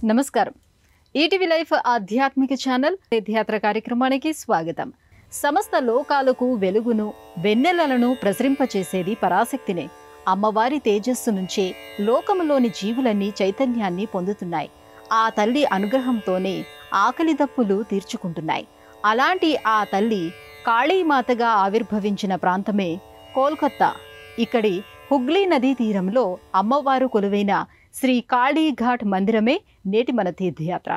నమస్కారం. ETV life ఆధ్యాత్మిక channel తీర్థయాత్ర కార్యక్రమానికి స్వాగతం. సమస్త లోకాలకు వెలుగును వెన్నెలలను ప్రసరింపచేసేది పరాశక్తినే. అమ్మవారి తేజస్సు నుంచే లోకములోని జీవులన్నీ చైతన్యాన్ని పొందుతున్నాయి. ఆ తల్లి అనుగ్రహంతోనే ఆకలి దప్పులు తీర్చుకుంటున్నాయి. అలాంటి ఆ తల్లి కాళీమాతగా ఆవిర్భవించిన ప్రాంతమే కోల్కతా. ఇక్కడి హుగ్లీ నదీ తీరంలో అమ్మవారు కొలువైన శ్రీ కాళీఘాట్ మందిరమే నేటి మన తీర్థయాత్ర.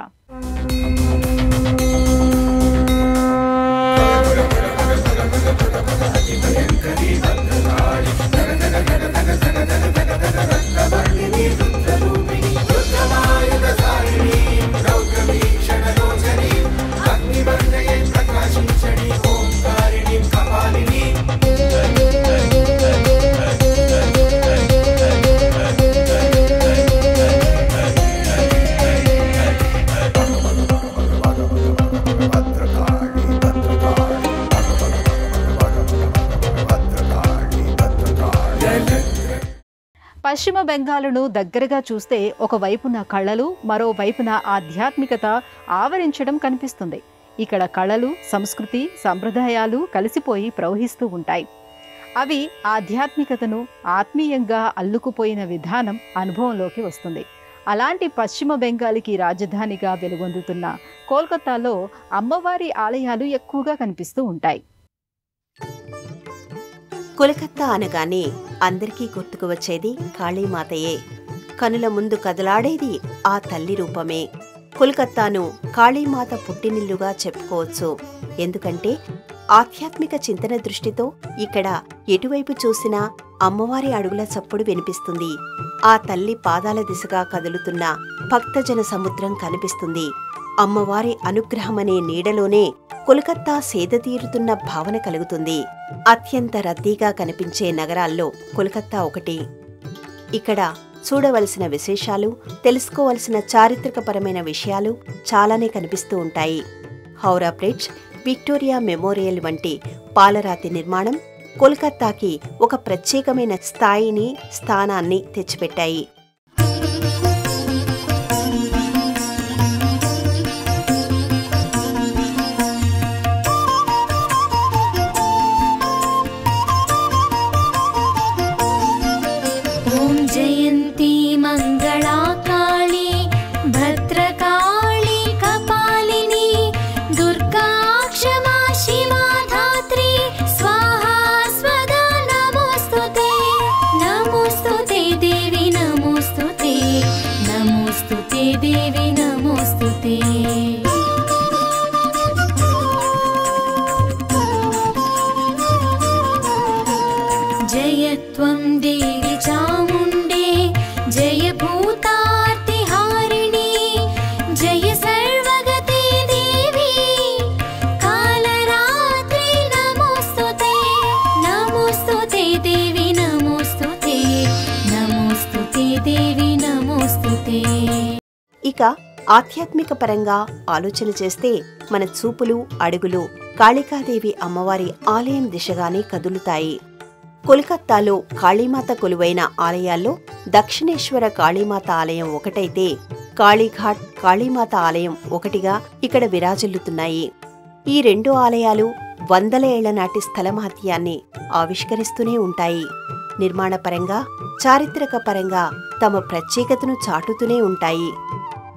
పశ్చిమ బెంగాలును దగ్గరగా చూస్తే ఒకవైపున కళలు, మరోవైపున ఆధ్యాత్మికత ఆవరించడం కనిపిస్తుంది. ఇక్కడ కళలు, సంస్కృతి, సంప్రదాయాలు కలిసిపోయి ప్రవహిస్తూ ఉంటాయి. అవి ఆధ్యాత్మికతను ఆత్మీయంగా అల్లుకుపోయిన విధానం అనుభవంలోకి వస్తుంది. అలాంటి పశ్చిమ బెంగాల్కి రాజధానిగా వెలుగొందుతున్న కోల్కతాలో అమ్మవారి ఆలయాలు ఎక్కువగా కనిపిస్తూ ఉంటాయి. కోల్కతా అనగానే అందరికీ గుర్తుకు వచ్చేది కాళీమాతయే. కనుల ముందు కదలాడేది ఆ తల్లి రూపమే. కోల్కతాను కాళీమాత పుట్టినిల్లుగా చెప్పుకోవచ్చు. ఎందుకంటే ఆధ్యాత్మిక చింతన దృష్టితో ఇక్కడ ఎటువైపు చూసినా అమ్మవారి అడుగుల చప్పుడు వినిపిస్తుంది. ఆ తల్లి పాదాల దిశగా కదులుతున్న భక్తజన సముద్రం కనిపిస్తుంది. అమ్మవారి అనుగ్రహమనే నీడలోనే కోల్కతా సేదతీరుతున్న భావన కలుగుతుంది. అత్యంత రద్దీగా కనిపించే నగరాల్లో కోల్కతా ఒకటి. ఇక్కడ చూడవలసిన విశేషాలు, తెలుసుకోవలసిన చారిత్రకపరమైన విషయాలు చాలానే కనిపిస్తూ ఉంటాయి. హౌరా బ్రిడ్జ్, విక్టోరియా మెమోరియల్ వంటి పాలరాతి నిర్మాణం కోల్కతాకి ఒక ప్రత్యేకమైన స్థానాన్ని తెచ్చిపెట్టాయి. जयन्ती मंगला काली भद्रकाली कपालिनी दुर्गा क्षमा शिवा धात्री स्वाहा स्वदा नमोस्तुते नमोस्तुते देवी नमोस्तुते नमोस्तुते देवी नमोस्तुते जयत्वं देवी चामुण्डे जय भूतार्तिहारिणी जय सर्वगते देवी कालरात्रि नमोस्तुते नमोस्तुते देवी नमोस्तुते नमोस्तुते देवी नमोस्तुते. ఇక ఆధ్యాత్మిక పరంగా ఆలోచన చేస్తే మన చూపులు, అడుగులు కాళికాదేవి అమ్మవారి ఆలయం దిశగానే కదులుతాయి. కోల్కతాలో కాళీమాత కొలువైన ఆలయాల్లో దక్షిణేశ్వర కాళీమాత ఆలయం ఒకటైతే కాళీఘాట్ కాళీమాత ఆలయం ఒకటిగా ఇక్కడ విరాజిల్లుతున్నాయి. ఈ రెండు ఆలయాలు వందల ఏళ్ల నాటి స్థలమహత్యాన్ని ఆవిష్కరిస్తూనే ఉంటాయి. నిర్మాణపరంగా, చారిత్రక పరంగా తమ ప్రత్యేకతను చాటుతూనే ఉంటాయి.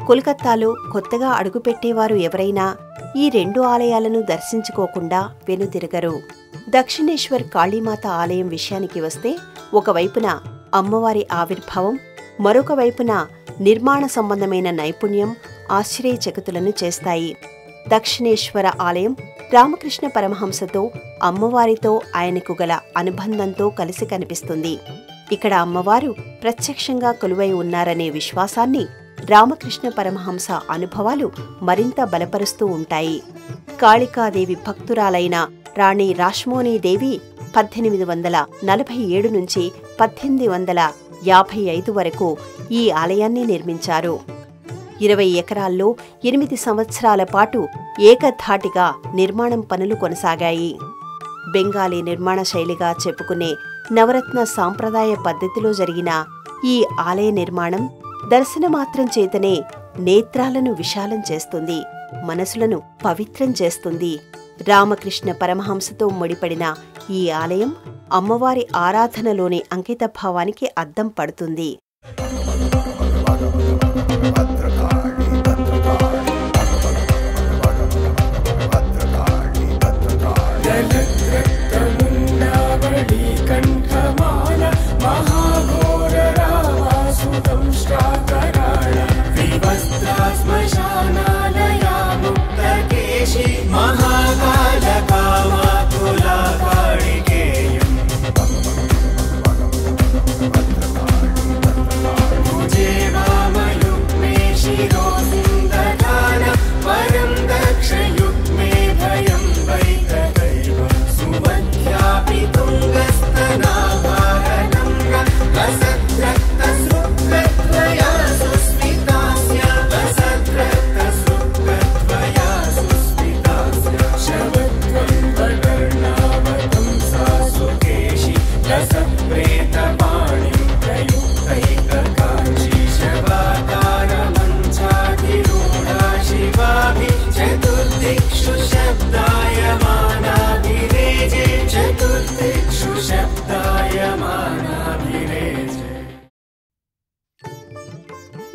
కోల్కతాలో కొత్తగా అడుగుపెట్టేవారు ఎవరైనా ఈ రెండు ఆలయాలను దర్శించుకోకుండా వెనుతిరగరు. దక్షిణేశ్వర్ కాళీమాత ఆలయం విషయానికి వస్తే ఒకవైపున అమ్మవారి ఆవిర్భావం, మరొక వైపున నిర్మాణ సంబంధమైన నైపుణ్యం ఆశ్చర్యచకితులను చేస్తాయి. దక్షిణేశ్వర ఆలయం రామకృష్ణ పరమహంసతో, అమ్మవారితో ఆయనకు గల అనుబంధంతో కలిసి కనిపిస్తుంది. ఇక్కడ అమ్మవారు ప్రత్యక్షంగా కొలువై ఉన్నారనే విశ్వాసాన్ని రామకృష్ణ పరమహంస అనుభవాలు మరింత బలపరుస్తూ ఉంటాయి. కాళికాదేవి భక్తురాలైన రాణి రాష్మోనీదేవి 1847 నుంచి 55 వరకు ఈ ఆలయాన్ని నిర్మించారు. 20 ఎకరాల్లో 8 సంవత్సరాల పాటు ఏకధాటిగా నిర్మాణం పనులు కొనసాగాయి. బెంగాలీ నిర్మాణ శైలిగా చెప్పుకునే నవరత్న సాంప్రదాయ పద్ధతిలో జరిగిన ఈ ఆలయ నిర్మాణం దర్శనమాత్రం చేతనే నేత్రాలను విశాలం చేస్తుంది, మనసులను పవిత్రం చేస్తుంది. రామకృష్ణ పరమహంసతో ముడిపడిన ఈ ఆలయం అమ్మవారి ఆరాధనలోని అంకితభావానికి అద్దం పడుతుంది.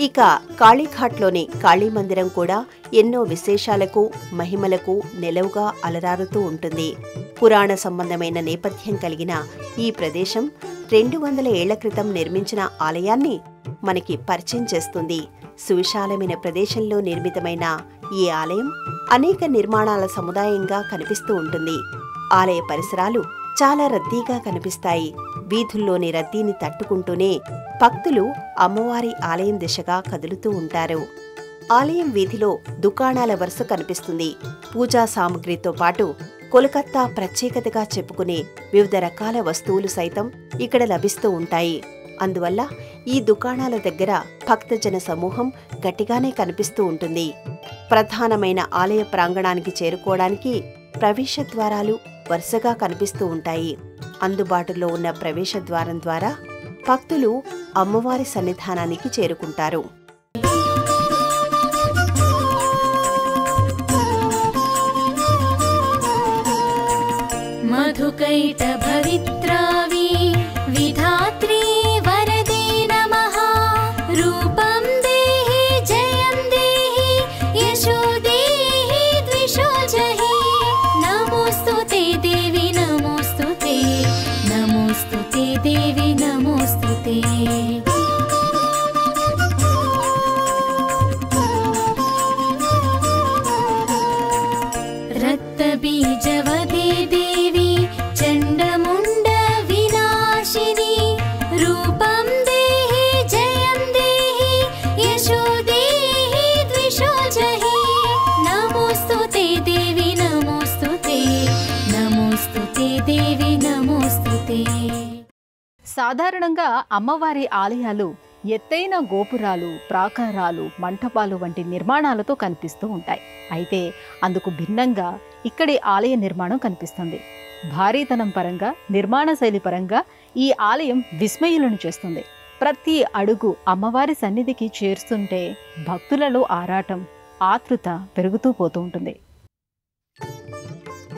ఇక కాళీఘాట్లోని కాళీమందిరం కూడా ఎన్నో విశేషాలకు మహిమలకు నెలవుగా అలరారుతూ ఉంటుంది. పురాణ సంబంధమైన నేపథ్యం కలిగిన ఈ ప్రదేశం 200 ఏళ్ల క్రితం నిర్మించిన ఆలయాన్ని మనకి పరిచయం చేస్తుంది. సువిశాలమైన ప్రదేశంలో నిర్మితమైన ఈ ఆలయం అనేక నిర్మాణాల సముదాయంగా కనిపిస్తూ ఉంటుంది. ఆలయ పరిసరాలు చాలా రద్దీగా కనిపిస్తాయి. వీధుల్లోని రద్దీని తట్టుకుంటూనే భక్తులు అమ్మవారి ఆలయం దిశగా కదులుతూ ఉంటారు. ఆలయం వీధిలో దుకాణాల వరుస కనిపిస్తుంది. పూజా సామగ్రితో పాటు కోల్కతా ప్రత్యేకతగా చెప్పుకునే వివిధ రకాల వస్తువులు సైతం ఇక్కడ లభిస్తూ ఉంటాయి. అందువల్ల ఈ దుకాణాల దగ్గర భక్తజన సమూహం గట్టిగానే కనిపిస్తూ ఉంటుంది. ప్రధానమైన ఆలయ ప్రాంగణానికి చేరుకోవడానికి ప్రవేశ ద్వారాలు వరుసగా కనిపిస్తూ ఉంటాయి. అందుబాటులో ఉన్న ప్రవేశ ద్వారం ద్వారా భక్తులు అమ్మవారి సన్నిధానానికి చేరుకుంటారు. మధుకైట భవిత్రావి విధాత్రీ వరదే నమః రూపం దేహి జయం దేహి యశో దేహి ద్విషో జహి నమోస్తుతే దేవి నమోస్తుతే నమోస్తుతే దేవి నమోస్తుతే రక్తబీజవదే దేవి చండముండ వినాశిని రూపం దేహి జయం దేహి యశో దేహి ద్విషో జహి నమోస్తుతే దేవి నమోస్తుతే నమోస్తుతే దేవి నమోస్తుతే. సాధారణంగా అమ్మవారి ఆలయాలు ఎత్తైన గోపురాలు, ప్రాకారాలు, మంటపాలు వంటి నిర్మాణాలతో కనిపిస్తూ ఉంటాయి. అయితే అందుకు భిన్నంగా ఇక్కడి ఆలయ నిర్మాణం కనిపిస్తుంది. భారీతనం పరంగా, నిర్మాణ శైలి పరంగా ఈ ఆలయం విస్మయులను చేస్తుంది. ప్రతి అడుగు అమ్మవారి సన్నిధికి చేరుస్తుంటే భక్తులలో ఆరాటం, ఆతృత పెరుగుతూ పోతూ ఉంటుంది.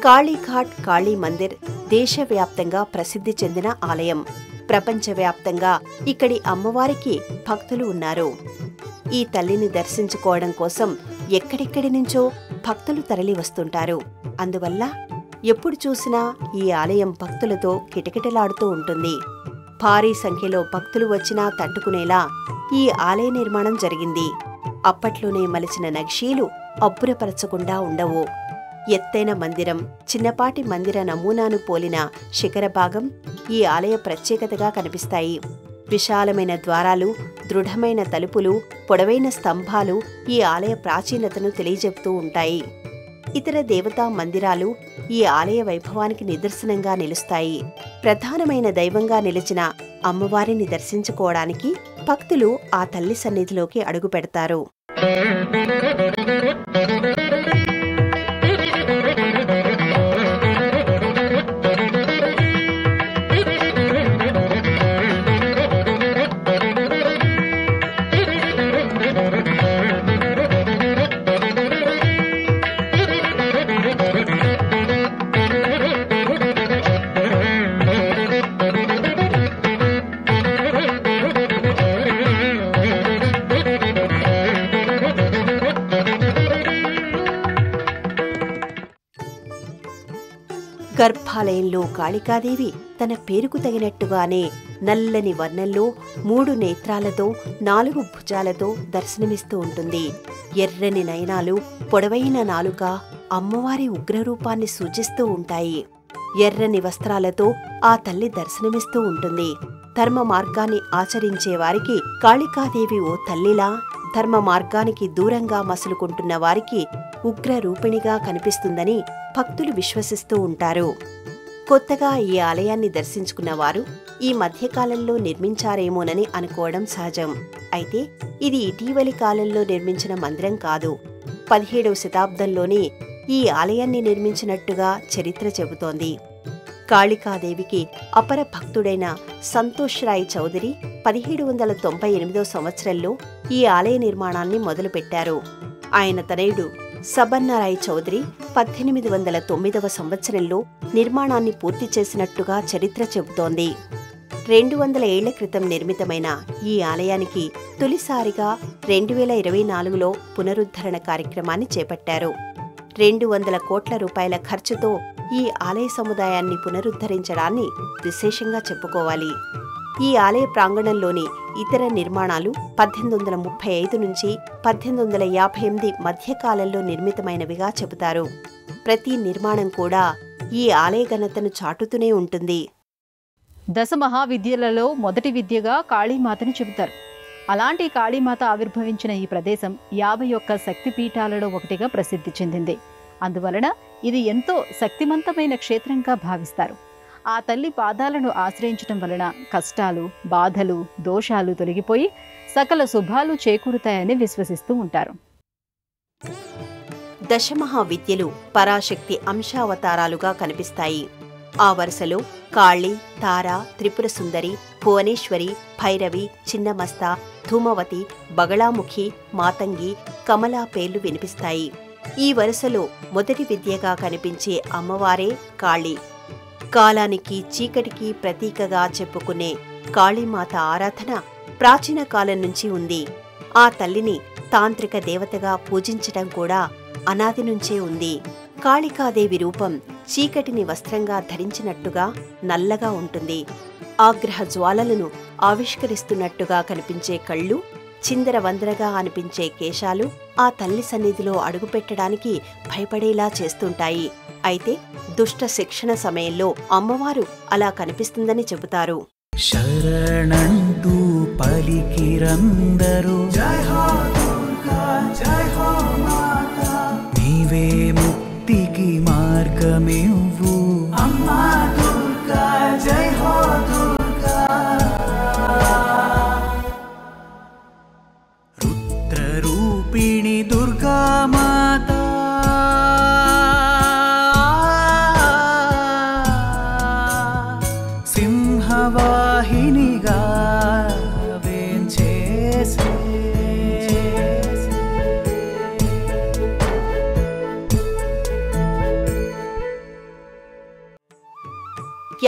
కాళీఘాట్ కాళీ మందిర్ దేశవ్యాప్తంగా ప్రసిద్ధి చెందిన ఆలయం. ప్రపంచవ్యాప్తంగా ఇక్కడి అమ్మవారికి భక్తులు ఉన్నారు. ఈ తల్లిని దర్శించుకోవడం కోసం ఎక్కడెక్కడి నుంచో భక్తులు తరలి వస్తుంటారు. అందువల్ల ఎప్పుడు చూసినా ఈ ఆలయం భక్తులతో కిటకిటలాడుతూ ఉంటుంది. భారీ సంఖ్యలో భక్తులు వచ్చినా తట్టుకునేలా ఈ ఆలయ నిర్మాణం జరిగింది. అప్పట్లోనే మలిచిన నక్షీలు అబ్బురపరచకుండా ఉండవు. ఎత్తైన మందిరం, చిన్నపాటి మందిర నమూనాను పోలిన శిఖర భాగం ఈ ఆలయ ప్రత్యేకతగా కనిపిస్తాయి. విశాలమైన ద్వారాలు, దృఢమైన తలుపులు, పొడవైన స్తంభాలు ఈ ఆలయ ప్రాచీనతను తెలియజెప్తూ ఉంటాయి. ఇతర దేవతా మందిరాలు ఈ ఆలయ వైభవానికి నిదర్శనంగా నిలుస్తాయి. ప్రధానమైన దైవంగా నిలిచిన అమ్మవారిని దర్శించుకోవడానికి భక్తులు ఆ తల్లి సన్నిధిలోకి అడుగుపెడతారు. గర్భాలయంలో కాళికాదేవి తన పేరుకు తగినట్టుగానే నల్లని వర్ణంలో 3 నేత్రాలతో 4 భుజాలతో దర్శనమిస్తూ ఉంటుంది. ఎర్రని నయనాలు, పొడవైన నాలుక అమ్మవారి ఉగ్రరూపాన్ని సూచిస్తూ ఉంటాయి. ఎర్రని వస్త్రాలతో ఆ తల్లి దర్శనమిస్తూ ఉంటుంది. ధర్మ మార్గాన్ని ఆచరించే వారికి కాళికాదేవి ఓ తల్లిలా, ధర్మ మార్గానికి దూరంగా మసులుకుంటున్న వారికి ఉగ్ర రూపిణిగా కనిపిస్తుందని భక్తులు విశ్వసిస్తూ ఉంటారు. కొత్తగా ఈ ఆలయాన్ని దర్శించుకున్న వారు ఈ మధ్యకాలంలో నిర్మించారేమోనని అనుకోవడం సహజం. అయితే ఇది ఇటీవలి కాలంలో నిర్మించిన మందిరం కాదు. 17వ శతాబ్దంలోనే ఈ ఆలయాన్ని నిర్మించినట్టుగా చరిత్ర చెబుతోంది. కాళికాదేవికి అపర భక్తుడైన సంతోష్ రాయ్ చౌదరి 1798వ సంవత్సరంలో ఈ ఆలయ నిర్మాణాన్ని మొదలుపెట్టారు. ఆయన తనయుడు సబన్నారాయ్ చౌదరి 1809వ సంవత్సరంలో నిర్మాణాన్ని పూర్తి చేసినట్టుగా చరిత్ర చెబుతోంది. 200 ఏళ్ల క్రితం నిర్మితమైన ఈ ఆలయానికి తొలిసారిగా 2024లో పునరుద్ధరణ కార్యక్రమాన్ని చేపట్టారు. 200 కోట్ల రూపాయల ఖర్చుతో ఈ ఆలయ సముదాయాన్ని పునరుద్ధరించడాన్ని విశేషంగా చెప్పుకోవాలి. ఈ ఆలయ ప్రాంగణంలోని ఇతర నిర్మాణాలు 1835 నుంచి 1858 మధ్యకాలంలో నిర్మితమైనవిగా చెబుతారు. ప్రతి నిర్మాణం కూడా ఈ ఆలయ ఘనతను చాటుతూనే ఉంటుంది. దశ మహావిద్యలలో మొదటి విద్యగా కాళీమాతను చెబుతారు. అలాంటి కాళీమాత ఆవిర్భవించిన ఈ ప్రదేశం 51 శక్తిపీఠాలలో ఒకటిగా ప్రసిద్ధి చెందింది. అందువలన ఇది ఎంతో శక్తివంతమైన క్షేత్రంగా భావిస్తారు. ఆ తల్లి పాదాలను ఆశ్రయించటం వలన కష్టాలు, బాధలు, దోషాలు తొలగిపోయి సకల శుభాలు చేకూరుతాయని విశ్వసిస్తూ ఉంటారు. దశమహావిద్యలు పరాశక్తి అంశావతారాలుగా కనిపిస్తాయి. ఆ వరుసలో కాళి, తార, త్రిపుర సుందరి, భువనేశ్వరి, భైరవి, చిన్నమస్త, ధూమవతి, బగళాముఖి, మాతంగి, కమలా పేర్లు వినిపిస్తాయి. ఈ వరుసలో మొదటి విద్యగా కనిపించే అమ్మవారే కాళి. కాలానికి, చీకటికి ప్రతీకగా చెప్పుకునే కాళీమాత ఆరాధన ప్రాచీన కాలం నుంచి ఉంది. ఆ తల్లిని తాంత్రిక దేవతగా పూజించటం కూడా అనాది నుంచే ఉంది. కాళికాదేవి రూపం చీకటిని వస్త్రంగా ధరించినట్టుగా నల్లగా ఉంటుంది. ఆగ్రహ జ్వాలలను ఆవిష్కరిస్తున్నట్టుగా కనిపించే కళ్ళు, చిందరవందరగా అనిపించే కేశాలు ఆ తల్లి సన్నిధిలో అడుగుపెట్టడానికి భయపడేలా చేస్తుంటాయి. అయితే దుష్ట శిక్షణ సమయంలో అమ్మవారు అలా కనిపిస్తుందని చెబుతారు. శరణంటూ పలికిరందరూ నీవే ముక్తికి మార్గమివ్వు అమ్మా దుర్గా, జై హో దుర్గా. రుద్రరూపిణి దుర్గా మాత, సింహవాహినిగా వేంచేసే.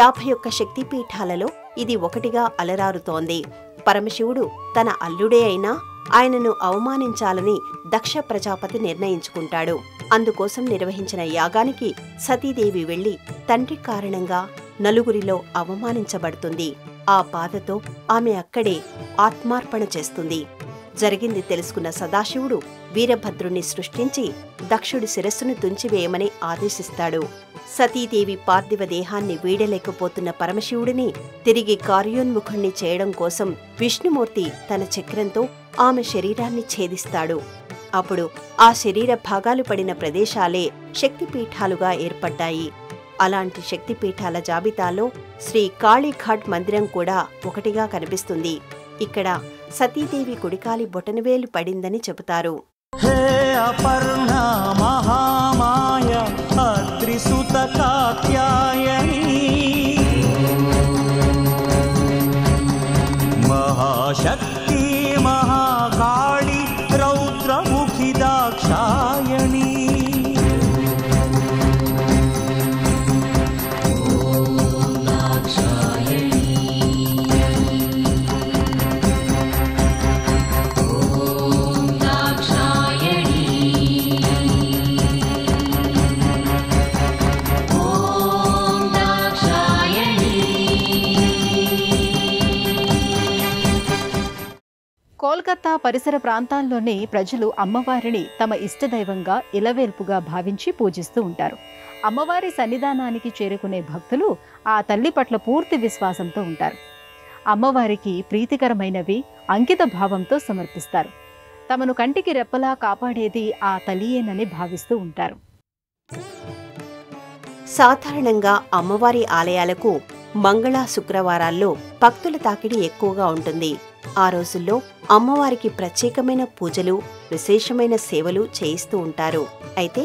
51 శక్తిపీఠాలలో ఇది ఒకటిగా అలరారుతోంది. పరమశివుడు తన అల్లుడే అయినా ఆయనను అవమానించాలని దక్ష ప్రజాపతి నిర్ణయించుకుంటాడు. అందుకోసం నిర్వహించిన యాగానికి సతీదేవి వెళ్లి తండ్రి కారణంగా నలుగురిలో అవమానించబడుతుంది. ఆ బాధతో ఆమె అక్కడే ఆత్మార్పణ చేస్తుంది. జరిగింది తెలుసుకున్న సదాశివుడు వీరభద్రుణ్ణి సృష్టించి దక్షుడి శిరస్సును తుంచివేయమని ఆదేశిస్తాడు. సతీదేవి పార్థివ దేహాన్ని వీడలేకపోతున్న పరమశివుడిని తిరిగి కార్యోన్ముఖుణ్ణి చేయడం కోసం విష్ణుమూర్తి తన చక్రంతో ఆమె శరీరాన్ని ఛేదిస్తాడు. అప్పుడు ఆ శరీర భాగాలు పడిన ప్రదేశాలే శక్తిపీఠాలుగా ఏర్పడ్డాయి. అలాంటి శక్తిపీఠాల జాబితాలో శ్రీ కాళీఘాట్ మందిరం కూడా ఒకటిగా కనిపిస్తుంది. ఇక్కడ సతీదేవి కుడికాలి బొటనవేలు పడిందని చెబుతారు. హే అపర్ణ మహామాయ అత్రిసుత కాత్యాయని మహాశక్తి మహాకాళి రౌద్రముఖి దాక్షాయణి. కోల్కతా పరిసర ప్రాంతాల్లోని ప్రజలు అమ్మవారిని తమ ఇష్టదైవంగా ఇలవేల్పుగా భావించి పూజిస్తూ ఉంటారు. అమ్మవారి సన్నిధానానికి చేరుకునే భక్తులు ఆ తల్లి పట్ల పూర్తి విశ్వాసంతో ఉంటారు. అమ్మవారికి ప్రీతికరమైనవి అంకిత భావంతో సమర్పిస్తారు. తమను కంటికి రెప్పలా కాపాడేది ఆ తల్లియేనని భావిస్తూ ఉంటారు. సాధారణంగా అమ్మవారి ఆలయాలకు మంగళ శుక్రవారాల్లో భక్తుల తాకిడి ఎక్కువగా ఉంటుంది. ఆ రోజుల్లో అమ్మవారికి ప్రత్యేకమైన పూజలు, విశేషమైన సేవలు చేయిస్తూ ఉంటారు. అయితే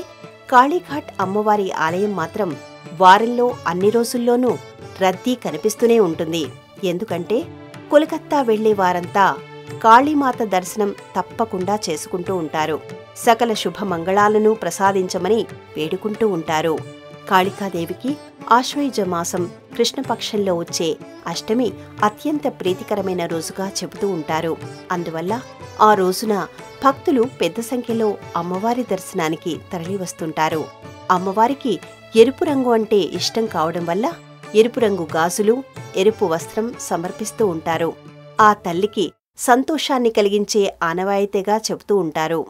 కాళీఘాట్ అమ్మవారి ఆలయం మాత్రం వారంలో అన్ని రోజుల్లోనూ రద్దీ కనిపిస్తూనే ఉంటుంది. ఎందుకంటే కోల్కతా వెళ్లే వారంతా కాళీమాత దర్శనం తప్పకుండా చేసుకుంటూ ఉంటారు. సకల శుభమంగళాలను ప్రసాదించమని వేడుకుంటూ ఉంటారు. కాళికాదేవికి ఆశ్వయుజ మాసం కృష్ణపక్షంలో వచ్చే అష్టమి అత్యంత ప్రీతికరమైన రోజుగా చెబుతూ ఉంటారు. అందువల్ల ఆ రోజున భక్తులు పెద్ద సంఖ్యలో అమ్మవారి దర్శనానికి తరలివస్తుంటారు. అమ్మవారికి ఎరుపు రంగు అంటే ఇష్టం కావడం వల్ల ఎరుపు రంగు గాజులు, ఎరుపు వస్త్రం సమర్పిస్తూ ఉంటారు. ఆ తల్లికి సంతోషాన్ని కలిగించే ఆనవాయితీగా చెబుతూ ఉంటారు.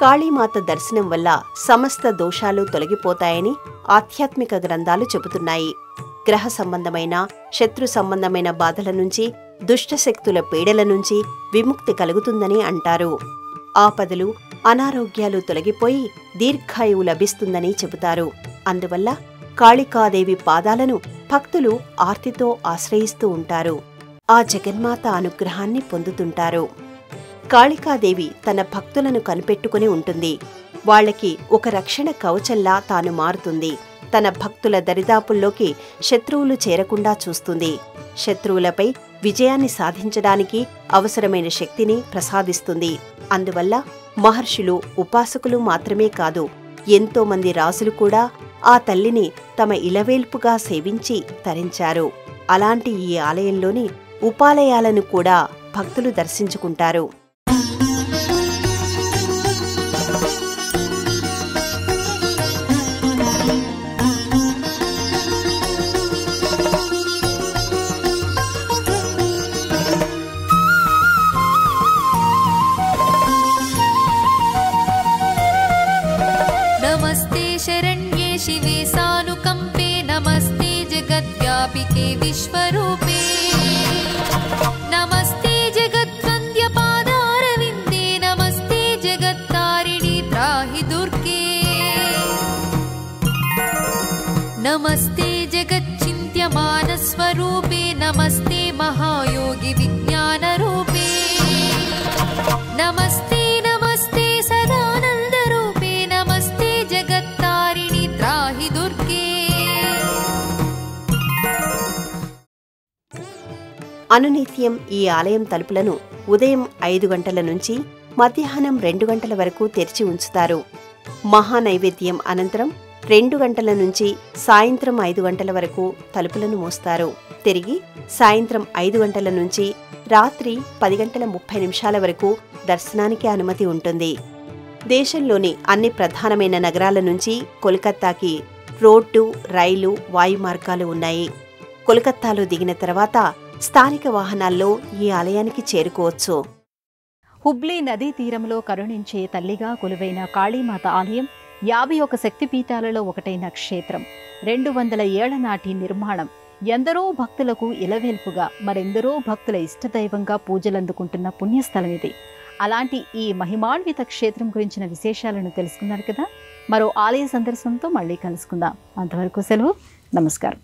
కాళీమాత దర్శనం వల్ల సమస్త దోషాలు తొలగిపోతాయని ఆధ్యాత్మిక గ్రంథాలు చెబుతున్నాయి. గ్రహ సంబంధమైన, శత్రు సంబంధమైన బాధల నుంచి, దుష్టశక్తుల పీడల నుంచి విముక్తి కలుగుతుందని అంటారు. ఆపదలు, అనారోగ్యాలు తొలగిపోయి దీర్ఘాయువు లభిస్తుందని చెబుతారు. అందువల్ల కాళికాదేవి పాదాలను భక్తులు ఆర్తితో ఆశ్రయిస్తూ ఉంటారు. ఆ జగన్మాత అనుగ్రహాన్ని పొందుతుంటారు. కాళికాదేవి తన భక్తులను కనిపెట్టుకుని ఉంటుంది. వాళ్లకి ఒక రక్షణ కవచంలా తాను మారుతుంది. తన భక్తుల దరిదాపుల్లోకి శత్రువులు చేరకుండా చూస్తుంది. శత్రువులపై విజయాన్ని సాధించడానికి అవసరమైన శక్తిని ప్రసాదిస్తుంది. అందువల్ల మహర్షులు, ఉపాసకులు మాత్రమే కాదు, ఎంతో మంది రాజులు కూడా ఆ తల్లిని తమ ఇలవేల్పుగా సేవించి తరించారు. అలాంటి ఈ ఆలయంలోని ఉపాలయాలను కూడా భక్తులు దర్శించుకుంటారు. शिवे सानुकंपे नमस्ते जगद्व्यापिके विश्वरूपे नमस्ते जगद्वन्द्यपादारविन्दे नमस्ते जगत्तारिणि त्राहि दुर्गे नमस्ते जगच्चिन्त्यमानस्वरूपे नमस्ते महायोगि विज्ञानरूपे नमस्ते नमस्ते सदानन्दरूपे नमस्ते जगत्तारिणि त्राहि दुर्गे అనునిత్యం ఈ ఆలయం తలుపులను ఉదయం 5 గంటల నుంచి మధ్యాహ్నం 2 గంటల వరకు తెరిచి ఉంచుతారు. మహానైవేద్యం అనంతరం 2 గంటల నుంచి సాయంత్రం 5 గంటల వరకు తలుపులను మూస్తారు. తిరిగి సాయంత్రం 5 గంటల నుంచి రాత్రి 10:30 వరకు దర్శనానికి అనుమతి ఉంటుంది. దేశంలోని అన్ని ప్రధానమైన నగరాల నుంచి కోల్కతాకి రోడ్డు, రైలు, వాయు మార్గాలు ఉన్నాయి. కోల్కతాలో దిగిన తర్వాత స్థానిక వాహనాల్లో ఈ ఆలయానికి చేరుకోవచ్చు. హుబ్లీ నదీ తీరంలో కరుణించే తల్లిగా కొలువైన కాళీమాత ఆలయం 51 శక్తిపీఠాలలో ఒకటైన క్షేత్రం. 200 ఏళ్ల నాటి నిర్మాణం. ఎందరో భక్తులకు ఇలవేల్పుగా, మరెందరో భక్తుల ఇష్టదైవంగా పూజలందుకుంటున్న పుణ్యస్థలం ఇది. అలాంటి ఈ మహిమాన్విత క్షేత్రం గురించిన విశేషాలను తెలుసుకున్నారు కదా. మరో ఆలయ సందర్శనంతో మళ్ళీ కలుసుకుందాం. అంతవరకు సెలవు. నమస్కారం.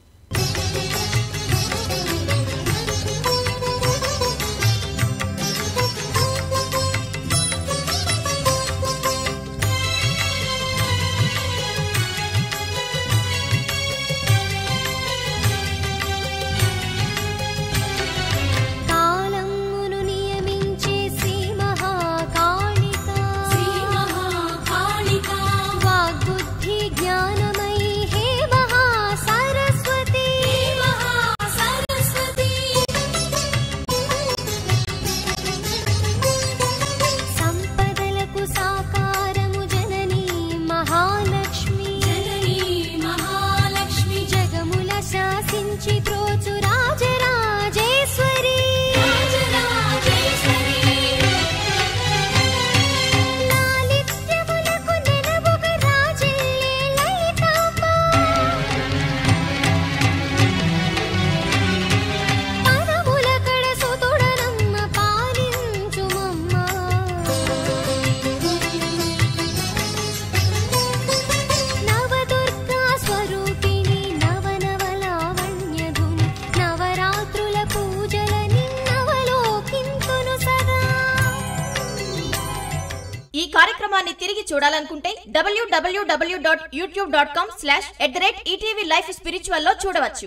కార్యక్రమాన్ని తిరిగి చూడాలనుకుంటే www.youtube.com/@etvlifespiritual లో చూడవచ్చు.